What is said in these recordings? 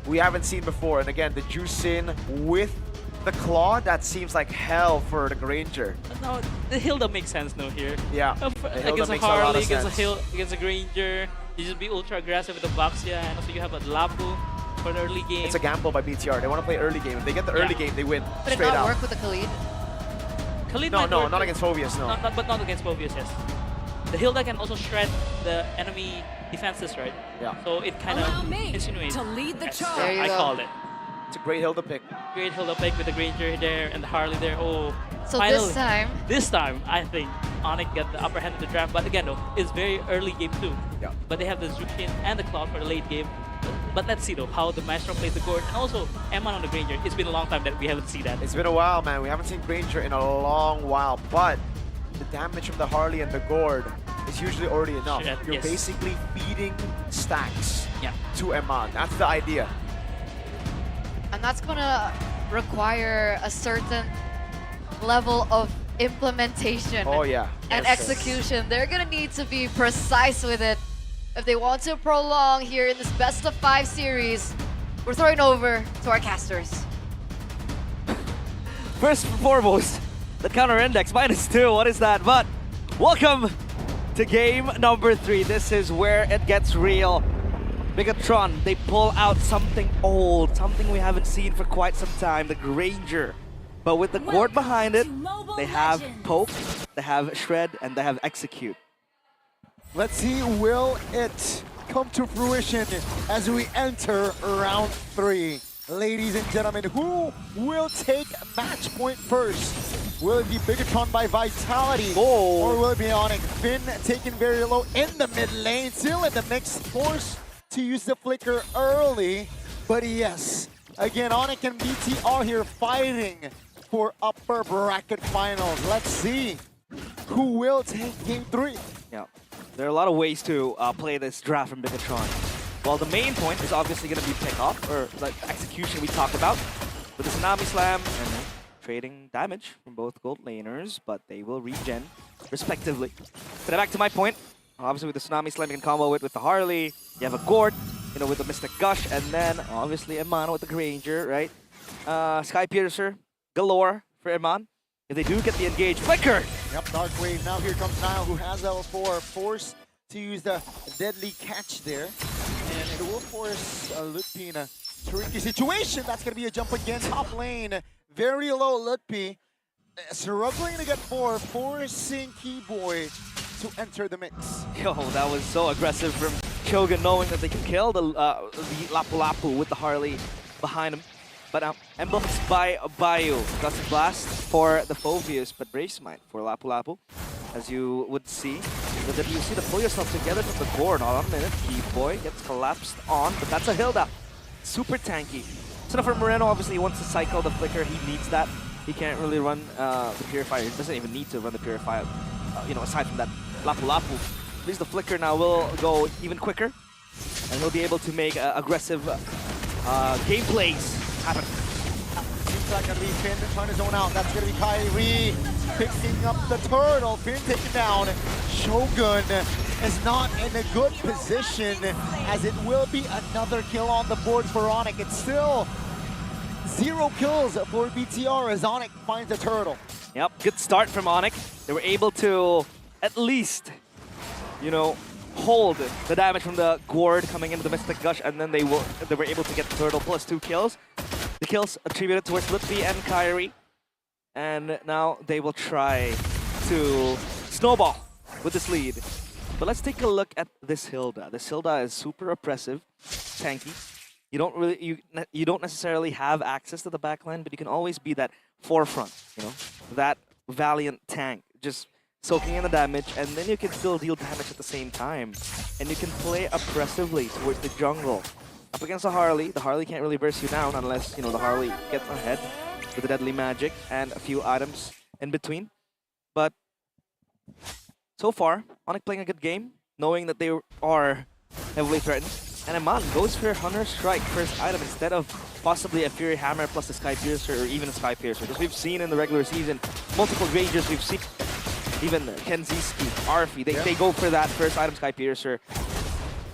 we haven't seen before. And again, the juice in with the claw, that seems like hell for the Granger. No, the Hilda makes sense now here. Yeah, Against a Harley, against a Granger, you just be ultra aggressive with the Baxia, and also you have a Lapu for an early game. It's a gamble by BTR. They want to play early game. If they get the early game, they win But it straight not out. work with the Khalid? Khalid No, might no, work not with- against Phobius, no. But not against Mobius, yes. The Hilda can also shred the enemy defenses, right? Yeah. So it kind Allow of me insinuates. to lead the Yes, charge. There you I go. called it. It's a great Hilda pick. Great Hilda pick with the Granger there and the Harley there. Oh, So finally. this time, I think Onic got the upper hand of the draft. But again, though, it's very early game too. Yeah. But they have the Zushin and the Cloud for the late game. But let's see though how the Maestro plays the Gord and also Eman on the Granger. It's been a long time that we haven't seen that. It's been a while, man. We haven't seen Granger in a long while, but the damage from the Harley and the Gord is usually already enough. Shit, You're yes. basically feeding stacks Yeah. to Eman. That's the idea. and that's gonna require a certain level of implementation Oh, yeah. and Yes. execution. They're gonna need to be precise with it if they want to prolong here in this best of 5 series. We're throwing over to our casters. First and foremost, the counter index -2. What is that? But welcome to game number 3. This is where it gets real. Bigetron, they pull out something old, something we haven't seen for quite some time, the Granger. But with the Gord behind it, they have Poke, they have Shred, and they have Execute. Let's see, will it come to fruition as we enter round 3? Ladies and gentlemen, who will take match point first? Will it be Bigetron by Vitality? Or will it be Onic? Finn taken very low in the mid lane, still in the mix, forced to use the flicker early. But yes, again, Onic and BTR here fighting for upper bracket finals. Let's see who will take game 3. Yeah, there are a lot of ways to play this draft from Bigetron. Well, the main point is obviously going to be pick-off, or like execution we talked about, with the Tsunami Slam and trading damage from both gold laners, but they will regen respectively. But back to my point, obviously with the Tsunami Slam you can combo it with the Harley, you have a Gord, you know, with the Mystic Gush, and then obviously Eman with the Granger, right? Sky Piercer galore for Eman. If they do get the engage flicker, Yep, Dark Wave. Now here comes Nile, who has level 4, forced to use the deadly catch there. And it will force Lutpi in a tricky situation. That's going to be a jump again. Top lane, very low Lutpi. Struggling to get 4, forcing Keyboy to enter the mix. yo, that was so aggressive from Shogun, knowing that they can kill the Lapu Lapu with the Harley behind him. But emblems by Bayu. Gust Blast for the Phobius, but Brave Smite for Lapu Lapu. As you would see, the WC to pull yourself together from the Gord. All on a minute, Keyboy gets collapsed on, but that's a Hilda. Super tanky. So now for Moreno, obviously he wants to cycle the flicker. He needs that. He can't really run the Purifier. He doesn't even need to run the Purifier, you know, aside from that Lapu Lapu. At least the flicker now will go even quicker, and he'll be able to make aggressive gameplays happen. Seems like going to be Finn trying to zone out. That's going to be Kyrie picking up the turtle. Finn taken down. Shogun is not in a good position, as it will be another kill on the board for Onic. It's still 0 kills for BTR as Onic finds the turtle. Yep, good start from Onic. They were able to at least, you know, hold the damage from the Gord coming into the Mystic Gush, and then they were able to get the turtle plus 2 kills. The kills attributed towards Lutfi and Kyrie. And now they will try to snowball with this lead. But let's take a look at this Hilda. This Hilda is super oppressive, tanky. You don't necessarily have access to the backline, but you can always be that forefront, you know, that valiant tank, just soaking in the damage, and then you can still deal damage at the same time. And you can play oppressively towards the jungle. Up against the Harley can't really burst you down unless, you know, the Harley gets ahead with the deadly magic and a few items in between. But so far, Onic playing a good game, knowing that they are heavily threatened. And Eman goes for Hunter Strike first item instead of possibly a Fury Hammer plus a Sky Piercer or even a Sky Piercer. Because we've seen in the regular season, multiple Rangers, we've seen even Kenziski, Arfi, they go for that first item Sky Piercer.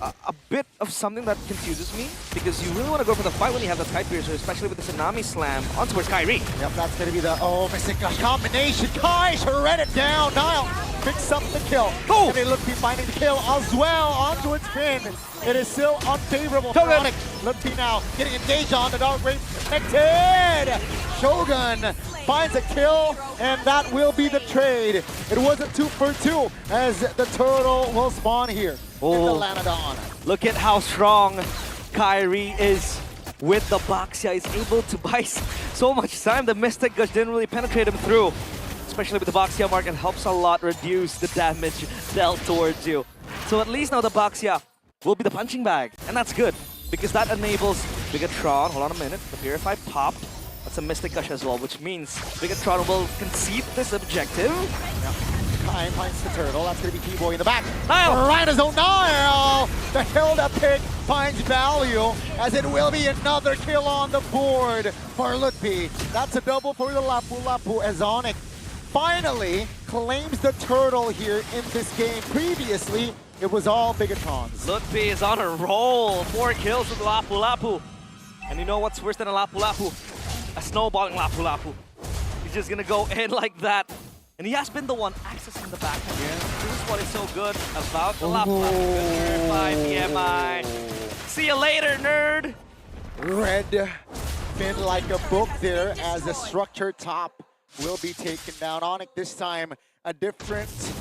a bit of something that confuses me, because you really want to go for the fight when you have the Sky Piercer, especially with the Tsunami Slam on towards Kyrie. Yep, that's gonna be the Mystic Gush combination. Kai shred it down. Niall picks up the kill. Oh! And they look be finding the kill as well onto its Finn. It is still unfavorable for Shogun. Onic. Look be now getting engaged on the Dark Wave connected. Shogun finds a kill, and that will be the trade. It was a 2 for 2 as the turtle will spawn here. Oh. In the Lanadon. Look at how strong Kyrie is with the Baxia. He's able to buy so much time. The Mystic Gush didn't really penetrate him through, especially with the Baxia mark. It helps a lot reduce the damage dealt towards you. So at least now the Baxia will be the punching bag, and that's good because that enables Bigetron. Hold on a minute. The Purify popped. That's a Mystic Gush as well, which means Bigetron will concede this objective. Kai finds the turtle. That's going to be T-Boy in the back. Niall! Right as Niall! The Hilda pick finds value as it will be another kill on the board for Lutpi. That's a double for the Lapu Lapu as Onic finally claims the turtle here in this game. Previously, it was all Bigetron's. Lutpi is on a roll. 4 kills with Lapu Lapu. And you know what's worse than a Lapu Lapu? A snowballing Lapu Lapu. He's just gonna go in like that. And he has been the one accessing the back end. This is what is so good about the Lapu Lapu. By PMI. See you later, nerd! Red been like a book there as the structured top will be taken down. Onic this time a different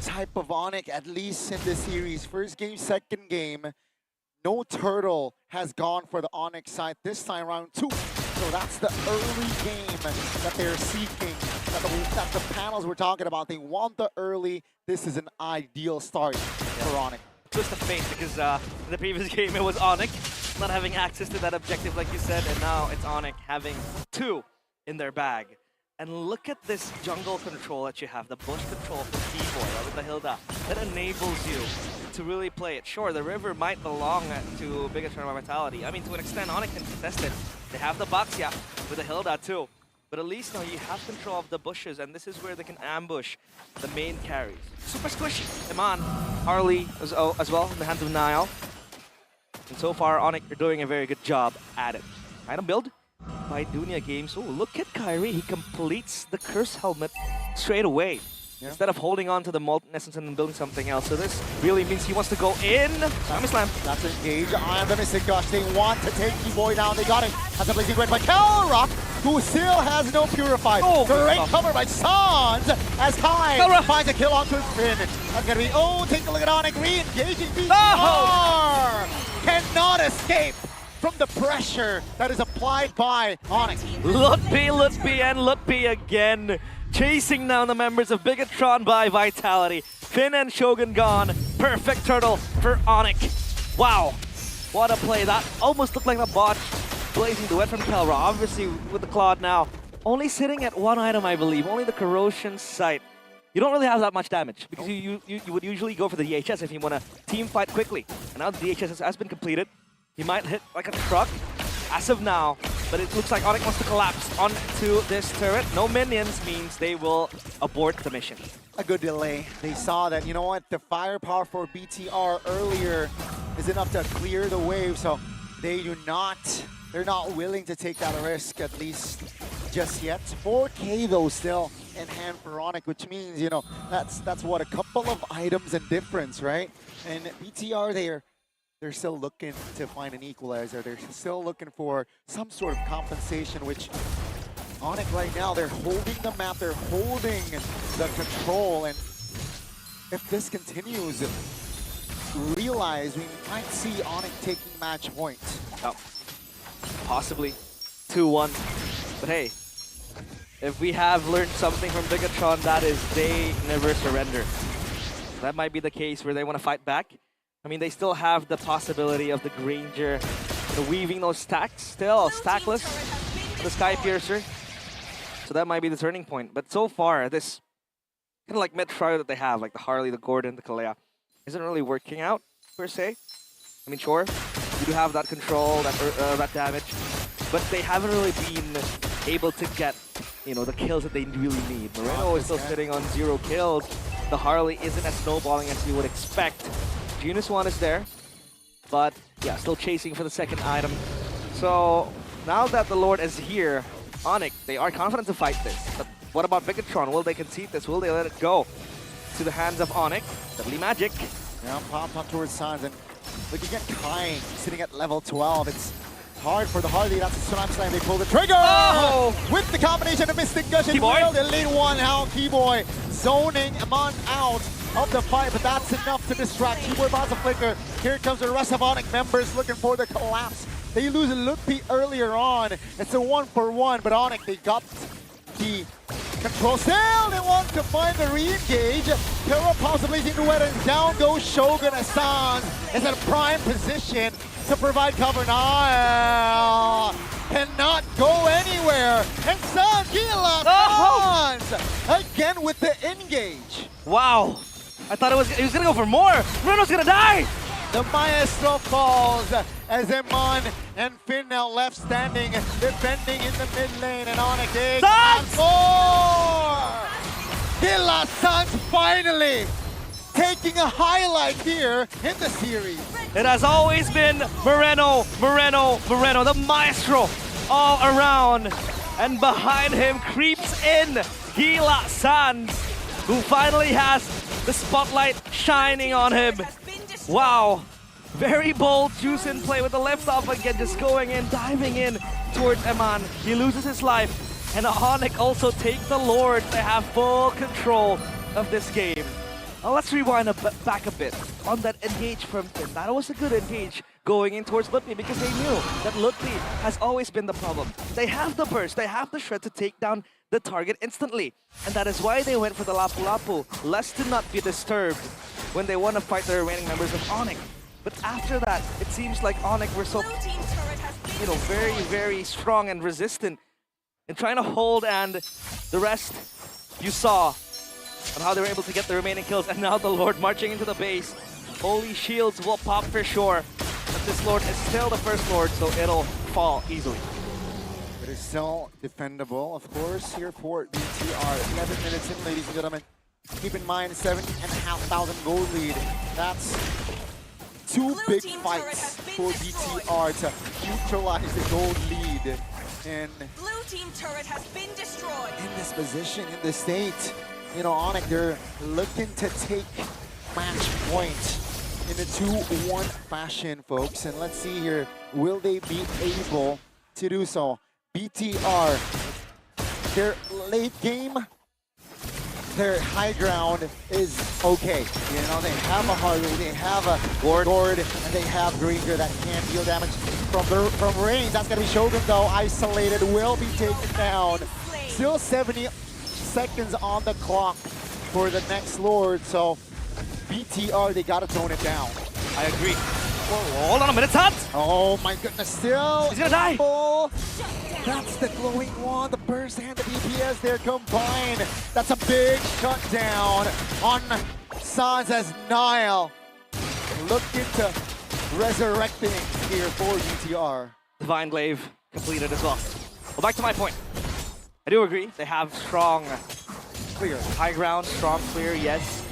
type of Onic, at least in this series. First game, second game, no turtle has gone for the Onic side. This time round 2. So that's the early game that they're seeking, that the panels were talking about. They want the early. This is an ideal start for Onic. Twist of fate, because in the previous game it was Onic not having access to that objective like you said, and now it's Onic having 2 in their bag. And look at this jungle control that you have, the bush control for T-Boy right, with the Hilda. That enables you to really play it. Sure, the river might belong to Bigetron Vitality. I mean, to an extent, Onic can contest it. They have the Baxia with the Hilda too. But at least now you have control of the bushes, and this is where they can ambush the main carries. Super squishy. Iman, Harley as well in the hands of Niall. And so far, Onic are doing a very good job at it. Item build by Dunia Games. Oh, look at Kyrie. He completes the Curse Helmet straight away. Yeah. Instead of holding on to the Molten Essence and building something else. So this really means he wants to go in. Tsunami Slam. That's engaged on the Mystic Gush. They want to take T-Boy down. They got it. That's a blazing grid by Kelrock, who still has no Purify. Oh, great cover by Sans as Kai finds a kill onto his Finn. That's going to be, take a look at Onic re-engaging BTR. Cannot escape from the pressure that is applied by Onic. Lutpi, and Lutpi again. Chasing down the members of Bigetron by Vitality. Finn and Shogun gone. Perfect turtle for Onic. Wow. What a play. That almost looked like a botch. Blazing duet from Kelra. Obviously with the Claude now. Only sitting at 1 item, I believe. Only the Corrosion Sight. You don't really have that much damage because you would usually go for the DHS if you want to team fight quickly. And now the DHS has been completed. He might hit like a truck as of now, but it looks like Onic wants to collapse onto this turret. No minions means they will abort the mission. A good delay. They saw that, you know what, the firepower for BTR earlier is enough to clear the wave, so they're not willing to take that risk, at least just yet. 4K though still in hand for Onic, which means, you know, that's what, a couple of items in difference, right? And BTR, they're still looking to find an equalizer. They're still looking for some sort of compensation, which Onic right now, they're holding the map, they're holding the control, and if this continues, realize we might see Onic taking match point. Oh, possibly 2-1. But hey, if we have learned something from Bigetron, that is they never surrender. That might be the case where they want to fight back. I mean, they still have the possibility of the Granger, weaving those stacks still, stackless, the Sky Piercer. So that might be the turning point. But so far, this kind of like mid-trio that they have, like the Harley, the Gordon, the Kalea, isn't really working out, per se. I mean, sure, you do have that control, that damage, but they haven't really been able to get, you know, the kills that they really need. Moreno is still sitting on 0 kills. The Harley isn't as snowballing as you would expect. Genus 1 is there, but yeah, still chasing for the second item. So now that the Lord is here, Onic, they are confident to fight this. But what about Bigetron? Will they concede this? Will they let it go to the hands of Onic? Deadly Magic. Yeah, popped on towards Sans, and looking at Kai sitting at level 12. It's hard for the Harley. That's a Tsunami Slam. They pull the trigger! Oh! With the combination of Mystic Gush and Keyboy. Will, the lead one now. Keyboy zoning Amon out of the fight, but that's enough to distract. Keyboy buys a flicker. Here comes the rest of Onic members looking for the collapse. They lose a Lutpi earlier on. It's a 1-for-1, but Onic, they got the control. Still, they want to find the re-engage. Kara possibly into it, and down goes Shogun as Sans is in prime position to provide cover. Now cannot go anywhere. And Sans, Sans again with the engage. Wow. I thought he was gonna go for more. Moreno's gonna die. The Maestro falls as Eman and Finn now left standing, defending in the mid lane, and Onic takes Sans! more! Gila Sans finally taking a highlight here in the series. It has always been Moreno, the maestro all around. And behind him creeps in Gila Sans, who finally has the spotlight shining on him. Wow, very bold juice in play with the left off again, just going in, diving in towards Eman. He loses his life, and Onic also take the Lord. They have full control of this game. Now let's rewind back a bit on that engage from Finn. That was a good engage going in towards Lutpi because they knew that Lutpi has always been the problem. They have the burst, they have the shred to take down the target instantly. And that is why they went for the Lapu Lapu, lest to not be disturbed when they want to fight the remaining members of Onic. But after that, it seems like Onic were so, very, very strong and resistant in trying to hold, and the rest you saw on how they were able to get the remaining kills. And now the Lord marching into the base. Holy shields will pop for sure, but this Lord is still the first Lord, so it'll fall easily. It is still defendable, of course, here for BTR. 11 minutes in, ladies and gentlemen. Keep in mind, 7,500 gold lead. That's two big fights for BTR to neutralize the gold lead. And Blue team turret has been destroyed. in this position, in this state, Onic, they're looking to take match point in a 2-1 fashion, folks. And let's see here, will they be able to do so? BTR, their late game, their high ground is okay. They have a Harley, they have a Gord, and they have Granger that can deal damage from range. That's gonna be Shogun though, isolated, will be taken down. Still 70 seconds on the clock for the next Lord, so BTR, they gotta tone it down. I agree. Whoa, hold on a minute, Sans! Oh my goodness, still He's gonna die! full. That's the glowing wand, the burst and the DPS there combined. That's a big shutdown on Sans as Nile looking to resurrect things here for BTR. Divine Glaive completed as well. Well, back to my point. I do agree, they have strong clear, high ground, strong clear, yes,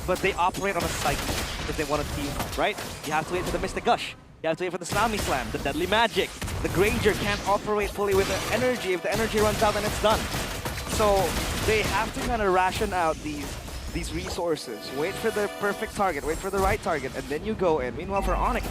but they operate on a cycle if they want to team, right? You have to wait for the Mystic Gush. You have to wait for the Tsunami Slam, the Deadly Magic. The Granger can't operate fully with the energy. If the energy runs out, then it's done. So they have to kind of ration out these resources. Wait for the perfect target, wait for the right target, and then you go in. Meanwhile, for Onic,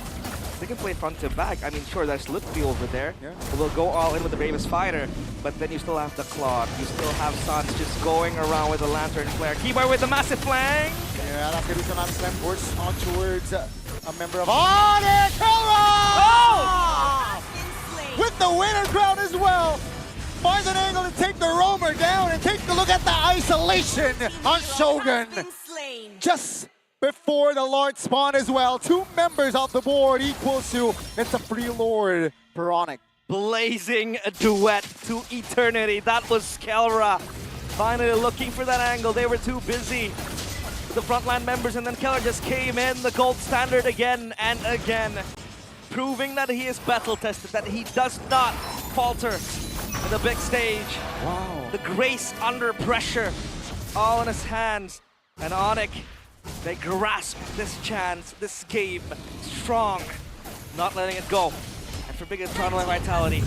they can play front to back. I mean, sure, there's Lutfi over there. Yeah. Who will go all in with the bravest fighter, but then you still have the Claude. You still have Sans just going around with the Lantern Flare. Keyboy with the massive flank. Yeah, that's gonna be Tsunami Slam force on towards a member of Onic! Oh! With the winner crown as well. Finds an angle to take the roamer down and take a look at the isolation on Shogun. Just before the Lord spawn as well. 2 members off the board equals to, it's a free Lord for Onic. Blazing a duet to eternity. That was Kelra. Finally looking for that angle. They were too busy with the frontline members, and then Keller just came in, the gold standard again and again, proving that he is battle tested, that he does not falter in the big stage. Wow. The grace under pressure, all in his hands. And Onic They grasp this chance, this game, strong, not letting it go. And for Bigetron and Vitality,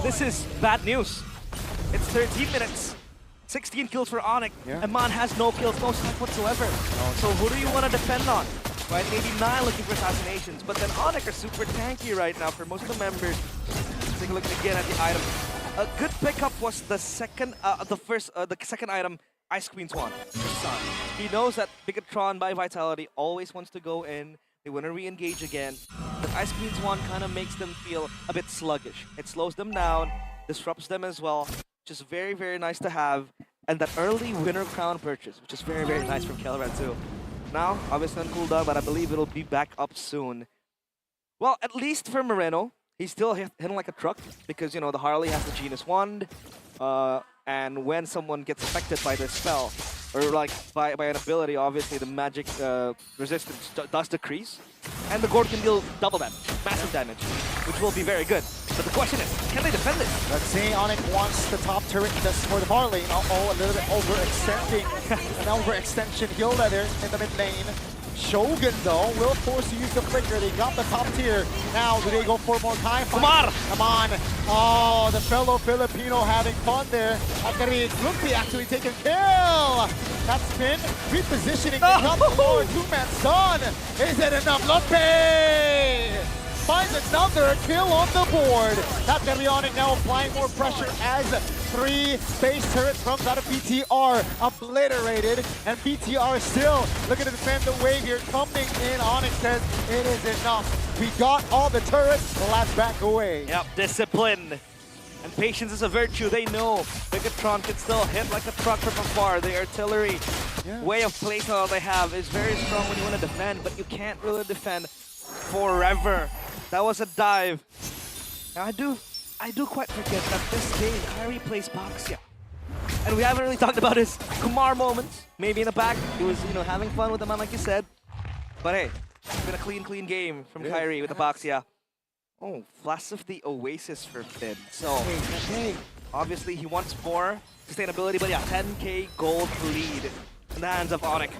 this is bad news. It's 13 minutes, 16 kills for Onic. Yeah. Eman has no kills, no snipe whatsoever. So who do you want to defend on? Right, maybe 9 looking for assassinations, but then Onic are super tanky right now for most of the members. Let's take a look again at the item. A good pickup was the second item, Ice Queen Swan. Sun. He knows that Bigetron by Vitality always wants to go in. They want to re-engage again. But Ice Queen Swan kind of makes them feel a bit sluggish. It slows them down, disrupts them as well, which is very, very nice to have. And that early winner crown purchase, which is very, very nice from Kelran too. Now, obviously on cooldown, but I believe it'll be back up soon. Well, at least for Moreno, he's still hitting like a truck because, you know, the Harley has the Genius Wand. And when someone gets affected by their spell, or like by an ability, obviously the magic resistance does decrease. And the Gourd can deal double damage, massive damage, which will be very good. But the question is, can they defend this? Let's see, Onic wants the top turret just for the Marley. Uh-oh, a little bit overextending. An overextension Hilda there in the mid lane. Shogun, though, will force to use the flicker. They got the top tier. Now, do they go for more time? Come on! Come on. Oh, the fellow Filipino having fun there. Akari Lumpy actually taking kill. That spin, repositioning. They got the lower two-man stun. Is it enough? Lumpy finds another kill on the board. That's going to be Onic now applying more pressure as 3 base turrets from that of BTR obliterated. And BTR still looking to defend the wave here. Coming in, Onic says it is enough. We got all the turrets, let's back away. Yep, discipline. And patience is a virtue. They know Bigetron can still hit like a truck from afar. The artillery way of playstyle they have is very strong when you want to defend, but you can't really defend forever. That was a dive. Now I do quite forget that this game, Kyrie plays Boxia. And we haven't really talked about his Kumar moments. Maybe in the back, he was, you know, having fun with the man like you said. But hey, it's been a clean game from Kyrie with the Boxia. Oh, Flash of the Oasis for Finn. So, obviously he wants more sustainability, but yeah, 10k gold lead in the hands of Onic.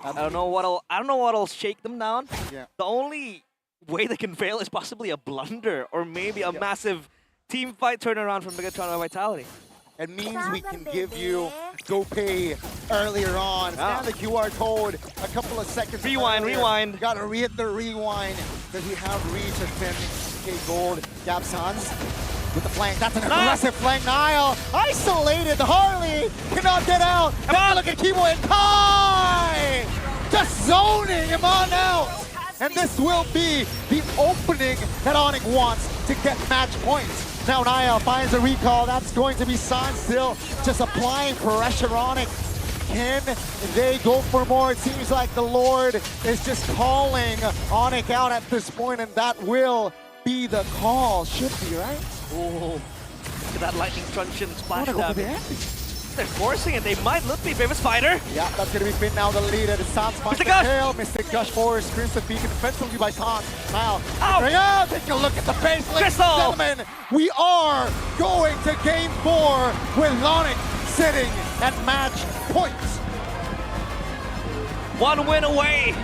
I don't know what'll shake them down. Yeah. The only way they can fail is possibly a blunder or maybe a massive team fight turnaround from Bigetron or Vitality. It means we can give you GoPay earlier on. Scan the QR code a couple of seconds Rewind, earlier. rewind. Gotta hit the rewind. Does he have reach of 10k gold? Gabsons with the flank. That's an aggressive flank. Niall isolated. The Harley cannot get out. Come on, look at Kimo and Kai! Just zoning him on out. And this will be the opening that Onic wants to get match points. Now Niall finds a recall. That's going to be San still just applying pressure on it. Can they go for more? It seems like the Lord is just calling Onic out at this point, and that will be the call. Should be, right? Oh, look at that lightning truncheon splash Go for the damage. end. They're forcing it. They might look the famous fighter. Yeah, that's going to be Finn now, the leader. The Sans finds the Gush! tail. Mystic Gush forward, screams the beacon defensively by Sans. Now, Ow! take a look at the face, ladies and Crystal! gentlemen. We are going to game 4 with Onic sitting at match point. One win away